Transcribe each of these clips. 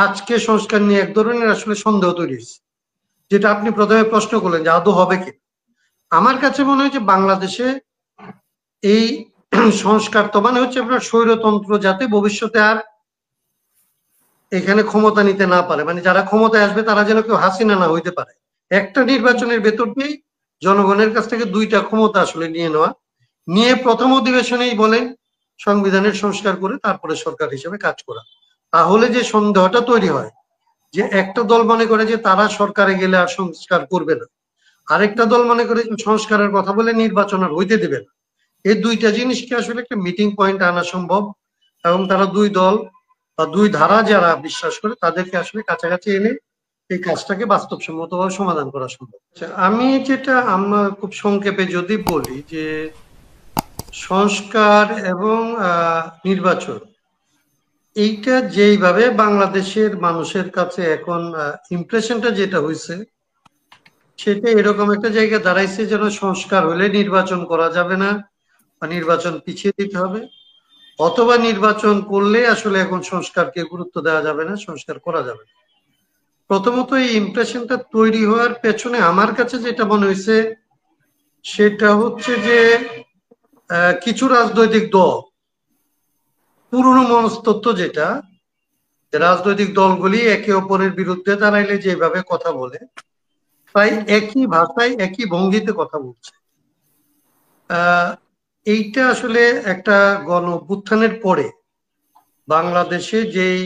আজকে সংস্কার নিয়ে এক ধরনের আসলে সন্দেহ তৈরি হয়েছে, যেটা আপনি প্রথমে প্রশ্ন করলেন যে আদৌ হবে কি। আমার কাছে মনে হয় যে বাংলাদেশে এই সংস্কার তো মানে হচ্ছে আপনার স্বৈরতন্ত্র যাতে ভবিষ্যতে আর এখানে ক্ষমতা নিতে না পারে, মানে যারা ক্ষমতায় আসবে তারা যেন কেউ হাসিনা না হইতে পারে। একটা নির্বাচনের ভেতর দিয়েই জনগণের কাছ থেকে দুইটা ক্ষমতা আসলে নিয়ে নেওয়া, নিয়ে প্রথম অধিবেশনেই বলেন সংবিধানের সংস্কার করে তারপরে সরকার হিসেবে কাজ করা। তাহলে যে সন্দেহটা তৈরি হয় যে একটা দল মনে করে যে তারা সরকারে গেলে আর সংস্কার করবে না, আরেকটা দল মনে করে যে সংস্কারের কথা বলে নির্বাচন আর হইতে দেবে না। এই দুইটা জিনিসকে আসলে একটা মিটিং পয়েন্ট আনা সম্ভব, এবং তারা দুই দল বা দুই ধারা যারা বিশ্বাস করে তাদেরকে আসলে কাছাকাছি এনে এই কাজটাকে বাস্তবসম্মতভাবে সমাধান করা সম্ভব। আচ্ছা, আমি যেটা আমার খুব সংক্ষেপে যদি বলি যে সংস্কার এবং নির্বাচন, এইটা যেইভাবে বাংলাদেশের মানুষের কাছে এখন ইমপ্রেশনটা যেটা হয়েছে, সেটা এরকম একটা জায়গা দাঁড়াইছে যেন সংস্কার হলে নির্বাচন করা যাবে না বা নির্বাচন পিছিয়ে দিতে হবে, অথবা নির্বাচন করলে আসলে এখন সংস্কারকে গুরুত্ব দেওয়া যাবে না, সংস্কার করা যাবে না। প্রথমত এই ইমপ্রেশনটা তৈরি হওয়ার পেছনে আমার কাছে যেটা মনে হয়েছে সেটা হচ্ছে যে কিছু রাজনৈতিক দল পুরনো মনস্তত্ত্ব যেটা, রাজনৈতিক দলগুলি একে অপরের বিরুদ্ধে দাঁড়াইলে যেভাবে কথা বলে, প্রায় একই ভাষায় একই ভঙ্গিতে কথা বলছে। এইটা আসলে একটা গণ অভ্যুত্থানের পরে বাংলাদেশে যেই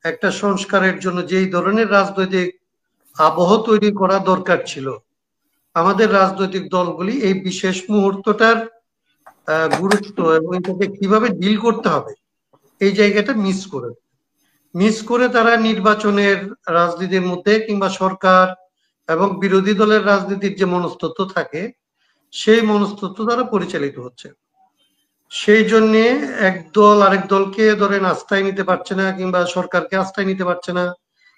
একটা সংস্কারের জন্য যেই ধরনের রাজনৈতিক আবহ তৈরি করা দরকার ছিল, আমাদের রাজনৈতিক দলগুলি এই বিশেষ মুহূর্তটার গুরুত্ব এবং এটাকে কিভাবে ডিল করতে হবে এই জায়গাটা মিস করে তারা নির্বাচনের রাজনীতির মধ্যে কিংবা সরকার এবং বিরোধী দলের রাজনীতির যে মনস্তত্ত্ব থাকে সেই মনস্তত্ত্ব দ্বারা পরিচালিত হচ্ছে। সেই জন্য এক দল আরেক দলকে ধরেন আস্থায় নিতে পারছে না কিংবা সরকারকে আস্থায় নিতে পারছে না।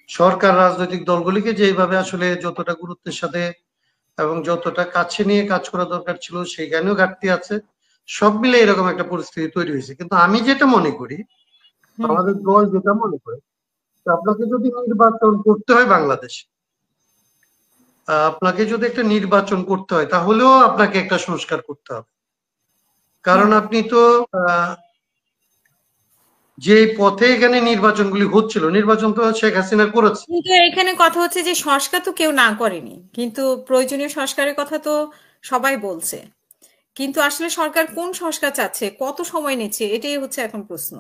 সরকার রাজনৈতিক দলগুলিকে যেভাবে আসলে যতটা গুরুত্বের সাথে এবং যতটা কাছে নিয়ে কাজ করা দরকার ছিল সেখানেও ঘাটতি আছে। সব মিলে এরকম একটা পরিস্থিতি তৈরি হয়েছে। কিন্তু আমি যেটা মনে করি, আমাদের দল যেটা মনে করে, আপনাকে যদি নির্বাচন করতে হয় বাংলাদেশে, আপনাকে যদি একটা নির্বাচন করতে হয় তাহলেও আপনাকে একটা সংস্কার করতে হবে। কারণ আপনি তো যে পথে এখানে নির্বাচনগুলি হচ্ছিল, নির্বাচন তো শেখ হাসিনা করেছে। কিন্তু এখানে কথা হচ্ছে যে সংস্কার তো কেউ না করেনি, কিন্তু প্রয়োজনীয় সংস্কারের কথা তো সবাই বলছে। কিন্তু আসলে সরকার কোন সংস্কার চাচ্ছে, কত সময় নিচ্ছে, এটাই হচ্ছে এখন প্রশ্ন।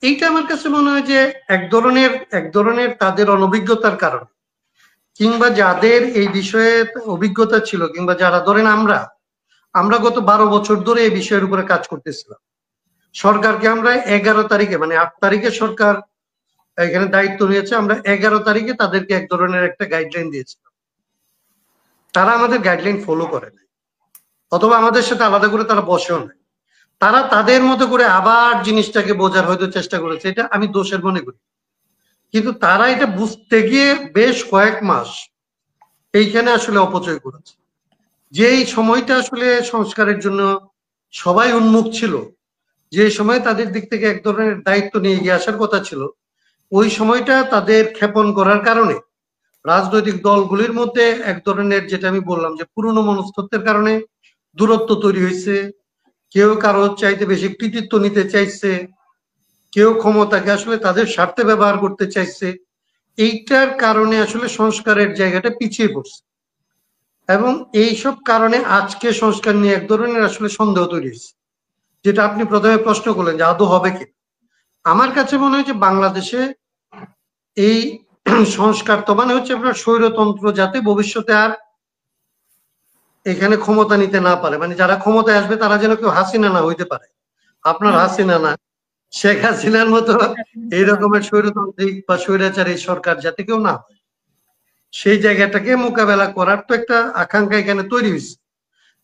এইটা আমার কাছে মনে হয় যে এক ধরনের তাদের অনভিজ্ঞতার কারণে, কিংবা যাদের এই বিষয়ে অভিজ্ঞতা ছিল, কিংবা যারা ধরেন আমরা আমরা গত 12 বছর ধরে এই বিষয়ের উপরে কাজ করতেছিলাম। সরকারকে আমরা 11 তারিখে, মানে 8 তারিখে সরকার এখানে দায়িত্ব নিয়েছে, আমরা 11 তারিখে তাদেরকে এক ধরনের একটা গাইডলাইন দিয়েছিলাম। তারা আমাদের গাইডলাইন ফলো করে নাই, অথবা আমাদের সাথে আলাদা করে তারা বসেও নাই। তারা তাদের মতো করে আবার জিনিসটাকে বোঝার হয়তো চেষ্টা করেছে, এটা আমি দোষের মনে করি। কিন্তু তারা এটা বুঝতে গিয়ে বেশ কয়েক মাস এইখানে আসলে অপচয় করেছে। যে এই সময়টা আসলে সংস্কারের জন্য সবাই উন্মুখ ছিল, যে সময় তাদের দিক থেকে এক ধরনের দায়িত্ব নিয়ে এগিয়ে আসার কথা ছিল, ওই সময়টা তাদের ক্ষেপণ করার কারণে রাজনৈতিক দলগুলির মধ্যে এক ধরনের, যেটা আমি বললাম যে পুরনো মনস্তত্ত্বের কারণে দূরত্ব তৈরি হয়েছে। কেউ কারো চাইতে বেশি কৃতিত্ব নিতে চাইছে, কেউ ক্ষমতাকে আসলে তাদের স্বার্থে ব্যবহার করতে চাইছে। এইটার কারণে আসলে সংস্কারের জায়গাটা পিছিয়ে পড়ছে, এবং এইসব কারণে আজকে সংস্কার নিয়ে এক ধরনের আসলে সন্দেহ তৈরি হয়েছে, যেটা আপনি প্রথমে প্রশ্ন করলেন যে আদৌ হবে কি। আমার কাছে মনে হয় যে বাংলাদেশে এই সংস্কার তো মানে হচ্ছে আপনার স্বৈরতন্ত্র যাতে ভবিষ্যতে আর এখানে ক্ষমতা নিতে না পারে, মানে যারা ক্ষমতায় আসবে তারা যেন কেউ হাসিনা না হইতে পারে। আপনার হাসিনা না, শেখ হাসিনার মতো এই রকমের স্বৈরতান্ত্রিক বা স্বৈরাচারী সরকার যাতে কেউ না হয়, সেই জায়গাটাকে মোকাবেলা করার তো একটা আকাঙ্ক্ষা এখানে তৈরি হয়েছে।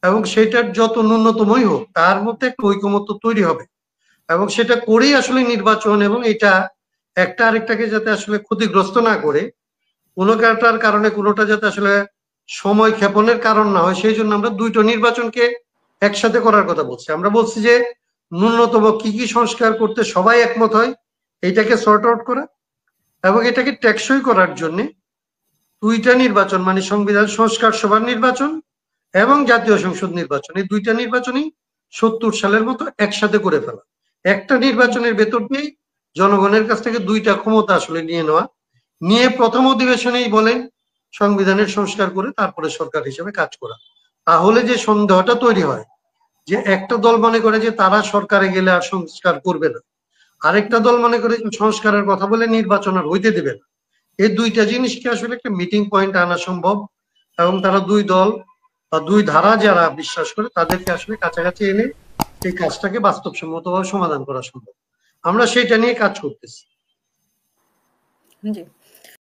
এবং সেটার যত ন্যূনতমই হোক তার মধ্যে একটা ঐকমত্য তৈরি হবে, এবং সেটা করেই আসলে নির্বাচন, এবং এটা একটা আরেকটাকে যাতে আসলে ক্ষতিগ্রস্ত না করে, কোনোটার কারণে কোনোটা যাতে আসলে সময় ক্ষেপণের কারণ না হয়, সেই জন্য আমরা দুইটা নির্বাচনকে একসাথে করার কথা বলছি। আমরা বলছি যে ন্যূনতম কি কি সংস্কার করতে সবাই একমত হয় এইটাকে সর্ট আউট করা, এবং এটাকে টেকসই করার জন্য দুইটা নির্বাচন মানে সংবিধান সংস্কার সভার নির্বাচন এবং জাতীয় সংসদ নির্বাচন, এই দুইটা নির্বাচনই 70 সালের মতো একসাথে করে ফেলা। একটা নির্বাচনের ভেতর দিয়েই জনগণের কাছ থেকে দুইটা ক্ষমতা আসলে নিয়ে নেওয়া, নিয়ে প্রথম অধিবেশনেই বলেন সংবিধানের সংস্কার করে তারপরে সরকার হিসেবে কাজ করা। তাহলে যে সন্দেহটা তৈরি হয় যে একটা দল মনে করে যে তারা সরকারে গেলে আর সংস্কার করবে না, আরেকটা দল মনে করে যে সংস্কারের কথা বলে নির্বাচন আর হইতে দেবে না, এই দুইটা জিনিসকে আসলে একটা মিটিং পয়েন্ট আনা সম্ভব এবং তারা দুই দল বা দুই ধারা যারা বিশ্বাস করে তাদেরকে আসলে কাছাকাছি এনে এই কাজটাকে বাস্তবসম্মতভাবে সমাধান করা সম্ভব। আমরা সেটা নিয়ে কাজ করতেছি। জি।